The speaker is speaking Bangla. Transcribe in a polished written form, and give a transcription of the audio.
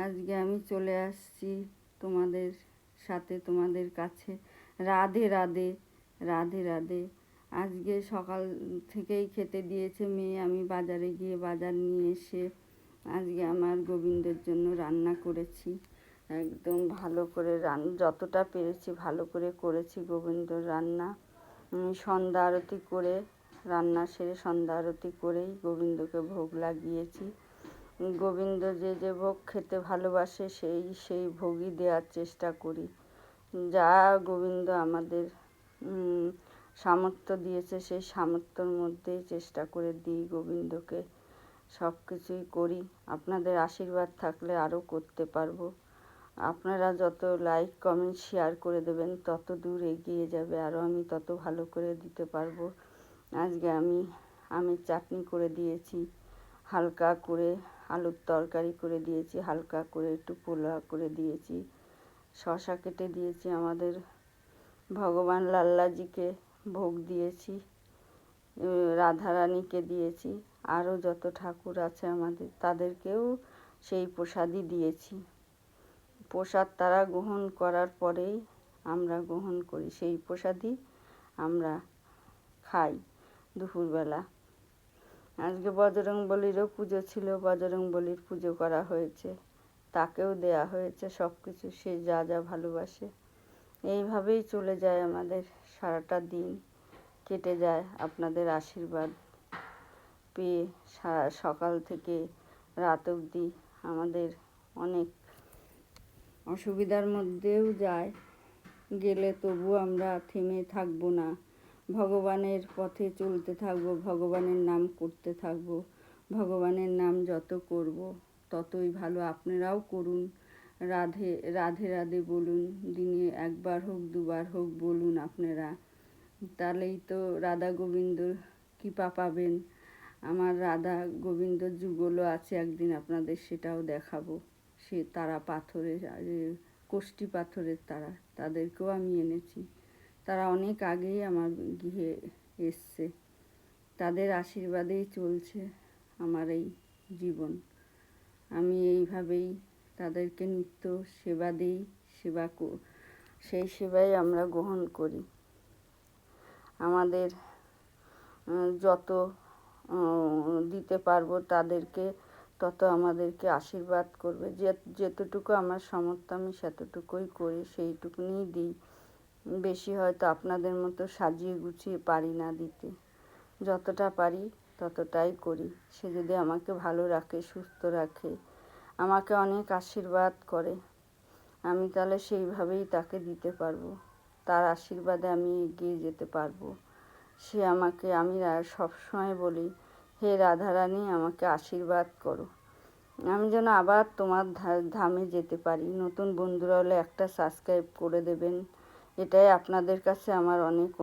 আজকে আমি চলে আসছি তোমাদের সাথে, তোমাদের কাছে। রাধে রাধে, রাধে রাধে। আজকে সকাল থেকেই খেতে দিয়েছে মেয়ে। আমি বাজারে গিয়ে বাজার নিয়ে এসে আজকে আমার গোবিন্দের জন্য রান্না করেছি। একদম ভালো করে যতটা পেরেছি ভালো করে করেছি গোবিন্দর রান্না। সন্ধ্যা আরতি করে, রান্না সেরে সন্ধ্যা আরতি করেই গোবিন্দকে ভোগ লাগিয়েছি। গোবিন্দ যে যে ভোগ খেতে ভালোবাসে সেই ভোগই দেওয়ার চেষ্টা করি। যা গোবিন্দ আমাদের সামর্থ্য দিয়েছে সেই সামর্থ্যর মধ্যেই চেষ্টা করে দিই গোবিন্দকে। সব কিছুই করি। আপনাদের আশীর্বাদ থাকলে আরও করতে পারবো। আপনারা যত লাইক কমেন্ট শেয়ার করে দেবেন তত দূর এগিয়ে যাবে, আরও আমি তত ভালো করে দিতে পারবো। আজকে আমি আমের চাটনি করে দিয়েছি, হালকা করে আলুর তরকারি করে দিয়েছি, হালকা করে একটু পোলাও করে দিয়েছি, শসা কেটে দিয়েছি, আমাদের ভগবান লাল্লাজিকে ভোগ দিয়েছি, রাধারানীকে দিয়েছি, আরও যত ঠাকুর আছে আমাদের তাদেরকেও সেই প্রসাদই দিয়েছি। প্রসাদ তারা গ্রহণ করার পরেই আমরা গ্রহণ করি, সেই প্রসাদই আমরা খাই দুপুরবেলা। আজকে বজরংবলীরও পুজো ছিল, বজরংবলীর পুজো করা হয়েছে, তাকেও দেয়া হয়েছে সব কিছু, সে যা যা ভালোবাসে। এইভাবেই চলে যায় আমাদের সারাটা দিন, কেটে যায় আপনাদের আশীর্বাদ পেয়ে। সকাল থেকে রাত অবধি আমাদের অনেক অসুবিধার মধ্যেও যায়, গেলে তবু আমরা থেমে থাকবো না। ভগবানের পথে চলতে থাকবো, ভগবানের নাম করতে থাকবো। ভগবানের নাম যত করব ততই ভালো। আপনারাও করুন, রাধে রাধে রাধে বলুন, দিনে একবার হোক দুবার হোক বলুন আপনারা। তাহলেই তো রাধা গোবিন্দ কৃপা পাবেন। আমার রাধা গোবিন্দ যুগলও আছে, একদিন আপনাদের সেটাও দেখাবো। সে তারা পাথরের, কোষ্ঠী পাথরের তারা, তাদেরকেও আমি এনেছি। তারা অনেক আগেই আমার গৃহে এসছে, তাদের আশীর্বাদেই চলছে আমার এই জীবন। আমি এইভাবেই তাদেরকে নিত্য সেবা দিই, সেই সেবাই আমরা গ্রহণ করি। আমাদের যত দিতে পারবো তাদেরকে তত আমাদেরকে আশীর্বাদ করবে। যেতটুকু আমার সামর্থ্য আমি সেতটুকুই করি, সেইটুকুনি দিই। বেশি হয়তো আপনাদের মতো সাজিয়ে গুছিয়ে পারি না দিতে, যতটা পারি ততটাই করি। সে যদি আমাকে ভালো রাখে, সুস্থ রাখে, আমাকে অনেক আশীর্বাদ করে, আমি তাহলে সেইভাবেই তাকে দিতে পারবো। তার আশীর্বাদে আমি এগিয়ে যেতে পারবো। সে আমাকে, আমি সবসময় বলি, হে রাধারানী আমাকে আশীর্বাদ করো, আমি যেন আবার তোমার ধামে যেতে পারি। নতুন বন্ধুরা হলে একটা সাবস্ক্রাইব করে দেবেন, এটাই আপনাদের কাছে আমার অনেক